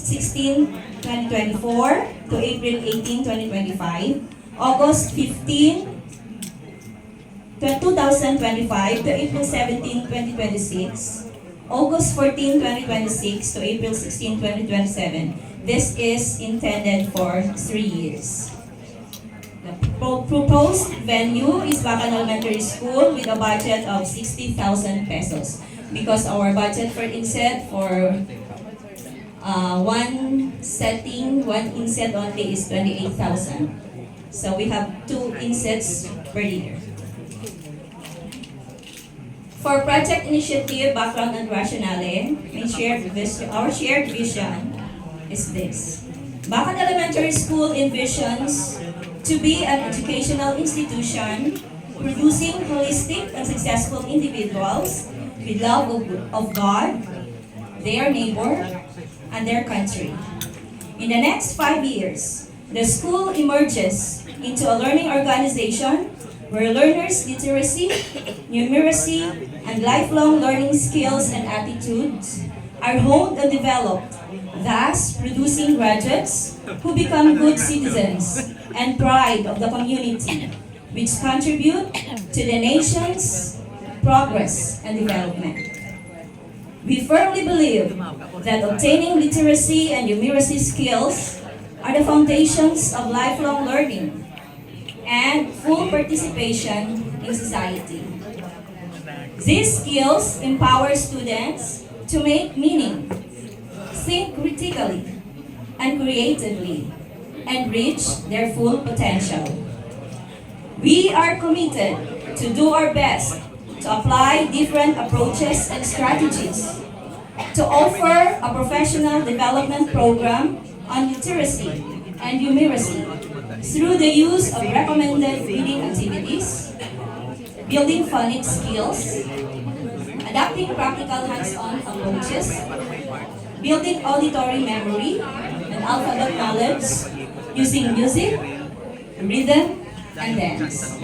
16, 2024 to April 18, 2025, August 15, 2025 to April 17, 2026, August 14, 2026 to April 16, 2027. This is intended for 3 years. The proposed venue is Bacan Elementary School with a budget of 60,000 pesos because our budget for inset for one inset only is 28,000. So we have 2 insets per year. For project initiative, background and rationale, our shared vision is this. Bacan Elementary School envisions to be an educational institution producing holistic and successful individuals with love of God, their neighbor, and their country. In the next 5 years, the school emerges into a learning organization where learners' literacy, numeracy, and lifelong learning skills and attitudes are honed and developed, thus producing graduates who become good citizens and pride of the community, which contribute to the nation's progress and development. We firmly believe that obtaining literacy and numeracy skills are the foundations of lifelong learning and full participation in society. These skills empower students to make meaning, think critically and creatively, and reach their full potential. We are committed to do our best to apply different approaches and strategies to offer a professional development program on literacy and numeracy through the use of recommended reading activities, building phonics skills, adapting practical hands-on approaches, building auditory memory and alphabet knowledge using music, rhythm, and dance.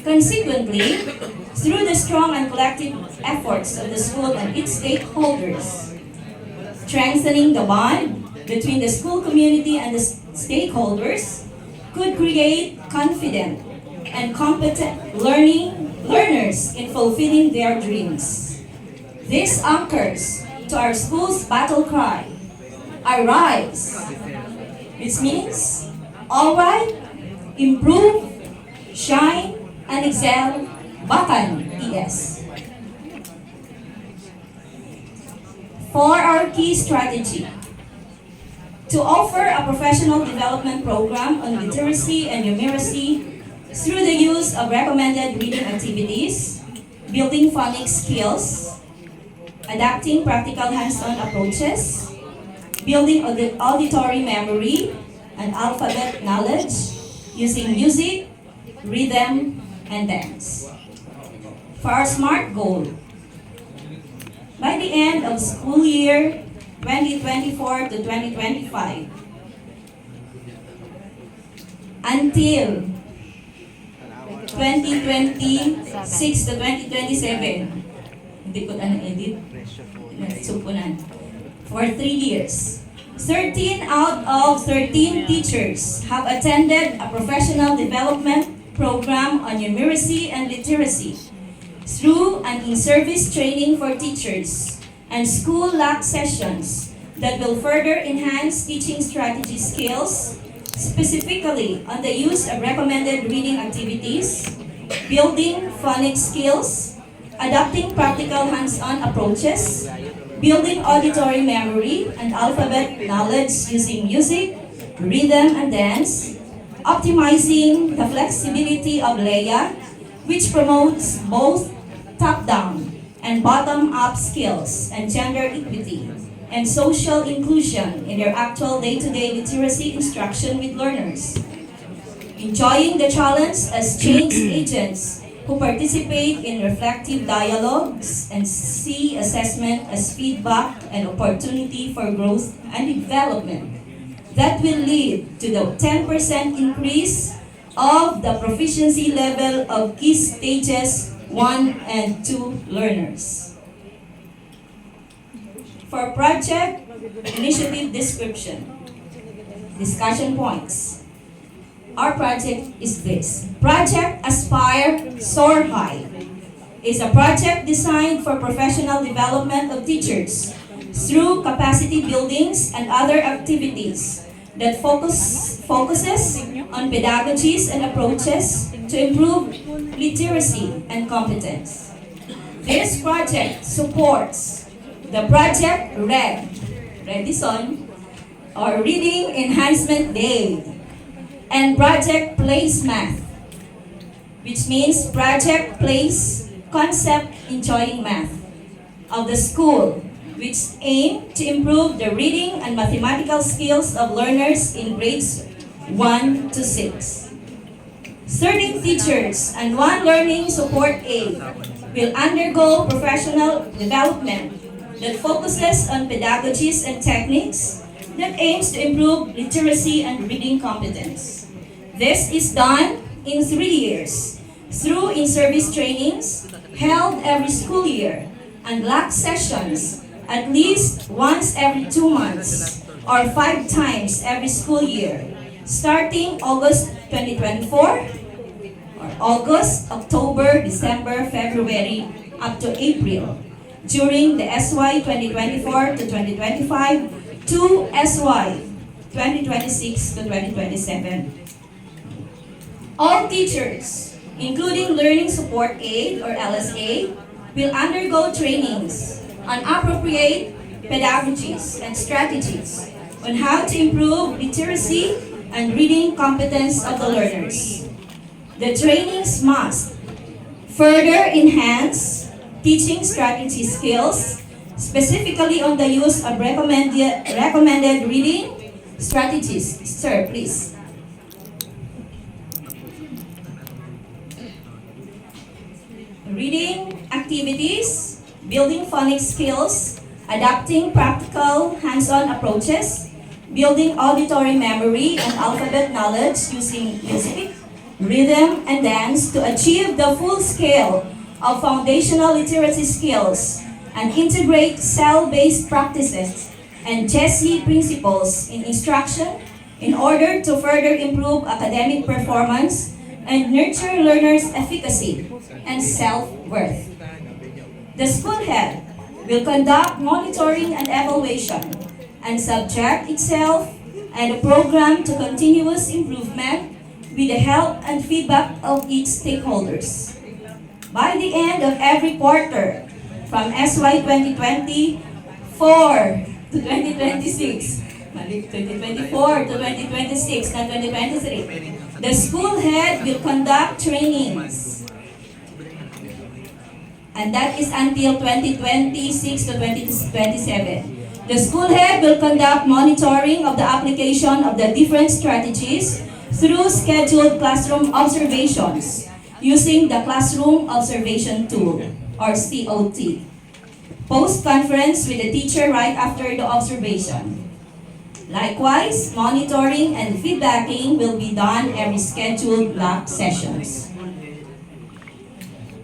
Consequently, through the strong and collective efforts of the school and its stakeholders, strengthening the bond between the school community and the stakeholders could create confident and competent learners in fulfilling their dreams. This anchors to our school's battle cry, Arise, which means, all right, improve, shine, and excel, Bacan ES. For our key strategy, to offer a professional development program on literacy and numeracy through the use of recommended reading activities, building phonics skills, adapting practical hands-on approaches, building auditory memory and alphabet knowledge using music, rhythm, and dance. For our SMART goal, by the end of school year 2024 to 2025, until 2026 to 2027, hindi ko edit, supunan, for 3 years. 13 out of 13 teachers have attended a professional development program on numeracy and literacy through an in-service training for teachers and school lab sessions that will further enhance teaching strategy skills, specifically on the use of recommended reading activities, building phonics skills, adapting practical hands-on approaches, building auditory memory and alphabet knowledge using music, rhythm, and dance, optimizing the flexibility of LEA, which promotes both top-down and bottom-up skills and gender equity and social inclusion in their actual day-to-day literacy instruction with learners. Enjoying the challenge as change agents who participate in reflective dialogues and see assessment as feedback and opportunity for growth and development that will lead to the 10% increase of the proficiency level of key stages 1 and 2 learners. For project initiative description. Discussion points. Our project is this. Project Aspire Soar High is a project designed for professional development of teachers through capacity buildings and other activities that focuses on pedagogies and approaches to improve literacy and competence. This project supports the Project Redison, or Reading Enhancement Day, and Project Place Math, which means Project Place Concept Enjoying Math of the school, which aim to improve the reading and mathematical skills of learners in grades 1 to 6. 13 teachers and 1 learning support aide will undergo professional development that focuses on pedagogies and techniques that aims to improve literacy and reading competence. This is done in 3 years through in-service trainings held every school year and block sessions at least once every 2 months or 5 times every school year, starting August 2024 or August, October, December, February, up to April during the SY 2024 to 2025 to SY 2026 to 2027. All teachers, including Learning Support Aide or LSA, will undergo trainings on appropriate pedagogies and strategies on how to improve literacy and reading competence of the learners. The trainings must further enhance teaching strategy skills, specifically on the use of recommended reading strategies. Sir, please. Reading activities, building phonics skills, adapting practical hands-on approaches, building auditory memory and alphabet knowledge using music, rhythm, and dance to achieve the full scale of foundational literacy skills and integrate cell-based practices and GESI principles in instruction in order to further improve academic performance and nurture learners' efficacy and self-worth. The school head will conduct monitoring and evaluation and subject itself and the program to continuous improvement with the help and feedback of each stakeholders. By the end of every quarter, from SY 2024 to 2026, 2024 to 2026, not 2023, the school head will conduct trainings. And that is until 2026 to 2027. The school head will conduct monitoring of the application of the different strategies through scheduled classroom observations using the Classroom Observation Tool, or COT. Post-conference with the teacher right after the observation. Likewise, monitoring and feedbacking will be done every scheduled block sessions.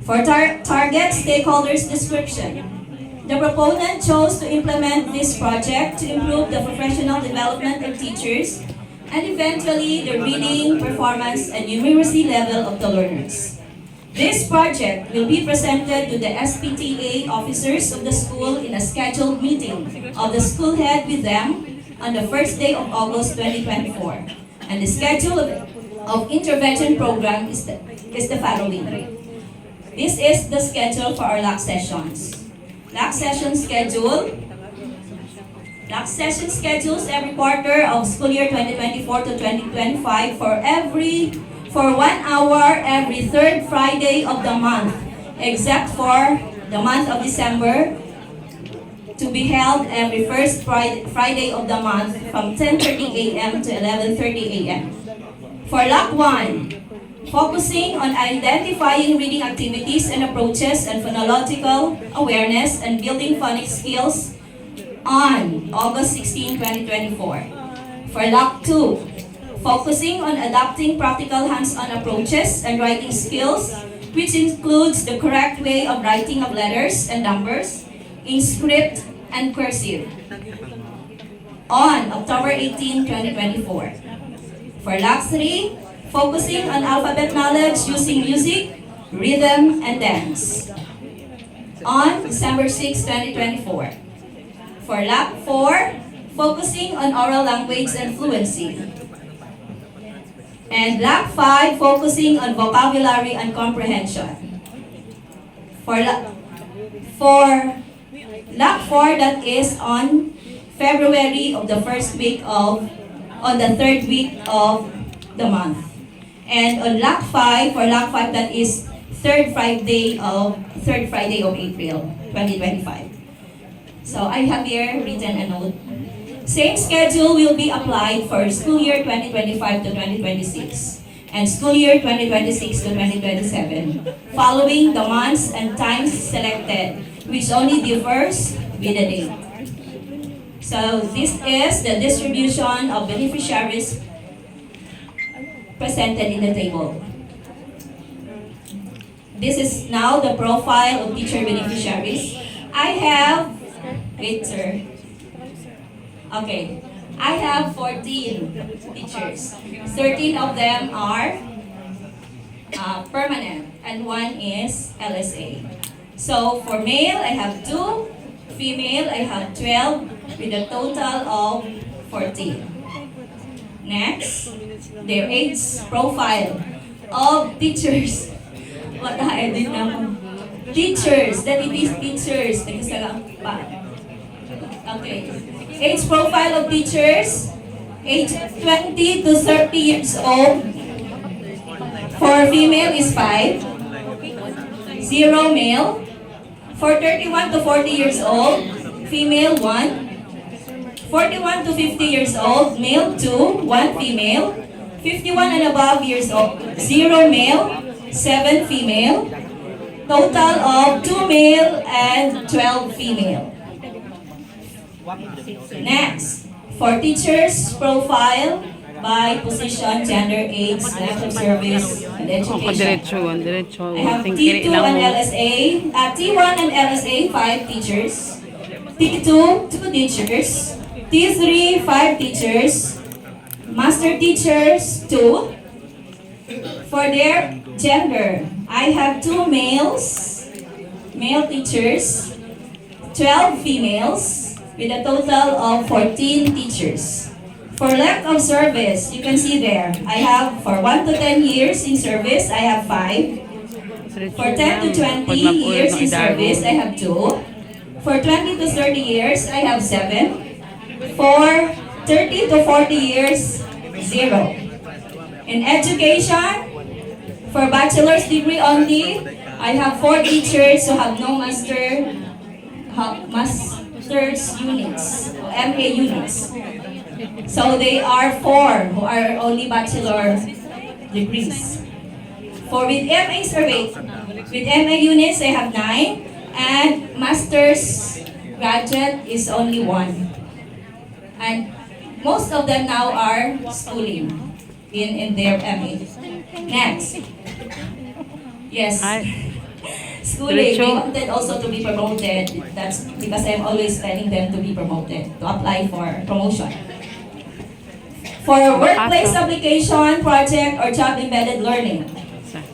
For target stakeholders description, the proponent chose to implement this project to improve the professional development of teachers and eventually the reading, performance, and numeracy level of the learners. This project will be presented to the SPTA officers of the school in a scheduled meeting of the school head with them on the first day of August 2024. And the schedule of intervention program is the following. This is the schedule for our LAC sessions. LAC session schedule. LAC session schedules every quarter of school year 2024 to 2025 for 1 hour every third Friday of the month, except for the month of December, to be held every first Friday of the month from 10:30 a.m. to 11:30 a.m. For LAC 1, focusing on identifying reading activities and approaches and phonological awareness and building phonics skills on August 16, 2024. For LAC 2, focusing on adopting practical hands-on approaches and writing skills, which includes the correct way of writing of letters and numbers in script and cursive. on October 18, 2024. For LAC 3, focusing on alphabet knowledge using music, rhythm, and dance on December 6, 2024. For LAC 4, focusing on oral language and fluency. And LAC 5, focusing on vocabulary and comprehension. For LAC 4, that is on February of the on the third week of the month. And on LAC 5, for LAC 5, that is third Friday of April 2025. So I have here written a note. Same schedule will be applied for school year 2025 to 2026 and school year 2026 to 2027, following the months and times selected, which only differs with the date. So this is the distribution of beneficiaries presented in the table. This is now the profile of teacher beneficiaries. I have, wait sir. Okay, I have 14 teachers. 13 of them are permanent and one is LSA. So for male, I have 2. Female, I have 12 with a total of 14. Next, their age profile of teachers. What I did now? Teachers, that it is teachers. Okay. Age profile of teachers, age 20 to 30 years old. For female is 5. 0 male. For 31 to 40 years old, female 1. 41 to 50 years old, male 2, 1 female. 51 and above years old, 0 male, 7 female. Total of 2 male and 12 female. Next, for teachers profile by position, gender, age, length of service, and education. I have T2 and LSA, T1 and LSA, 5 teachers. T2, 2 teachers. T3, 5 teachers. Master teachers, 2. For their gender, I have 2 male teachers, 12 females, with a total of 14 teachers. For length of service, you can see there, I have for 1 to 10 years in service, I have 5. For 10 to 20 years in service, I have 2. For 20 to 30 years, I have 7. For 30 to 40 years, 0. In education, for bachelor's degree only, I have 4 teachers who have no master's units, MA units. So they are 4 who are only bachelor degrees. For with MA survey, with MA units, I have 9, and master's graduate is only 1. And most of them now are schooling in their MA. Next. Yes. Schooling, they wanted also to be promoted. That's because I'm always telling them to be promoted, to apply for promotion. For workplace application, project, or job-embedded learning.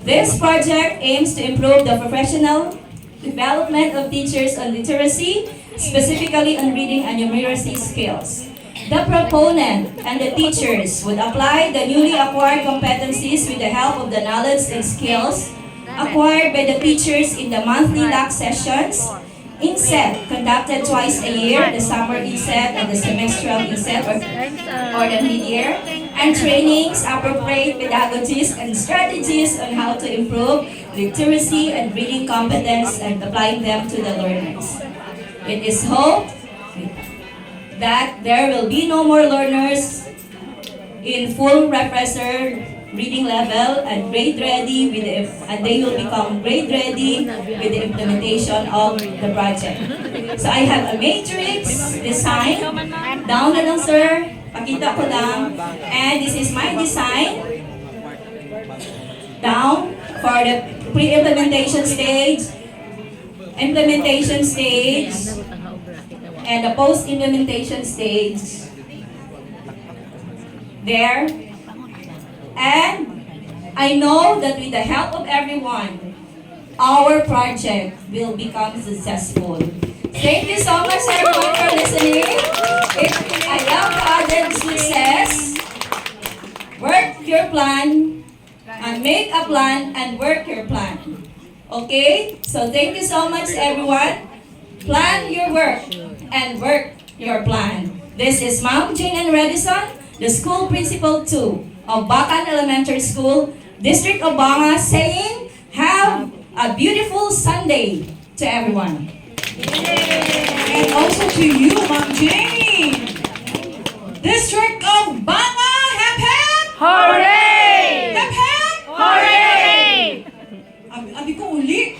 This project aims to improve the professional development of teachers on literacy, specifically on reading and numeracy skills. The proponent and the teachers would apply the newly acquired competencies with the help of the knowledge and skills acquired by the teachers in the monthly LAC sessions, INSET, conducted twice a year, the summer INSET and the semestral INSET or the mid-year, and trainings, appropriate pedagogies and strategies on how to improve literacy and reading competence and applying them to the learners. It is hoped that there will be no more learners in full refresher reading level and grade ready and they will become grade ready with the implementation of the project. So I have a matrix design. Down na lang sir, pakita ko lang. And this is my design. Down for the pre-implementation stage, implementation stage, and the post-implementation stage there. And I know that with the help of everyone, our project will become successful. Thank you so much everyone for listening. I love added success. Work your plan, and make a plan, and work your plan. Okay? So thank you so much everyone. Plan your work, and work your plan. This is Ma'am Jade Redison, the school principal 2 of Bacan Elementary School, District of Banga, saying, have a beautiful Sunday to everyone. And also to you, Ma'am Jane. District of Banga, hep hep! Hooray! Hep hep! Hooray! Abi ko uli.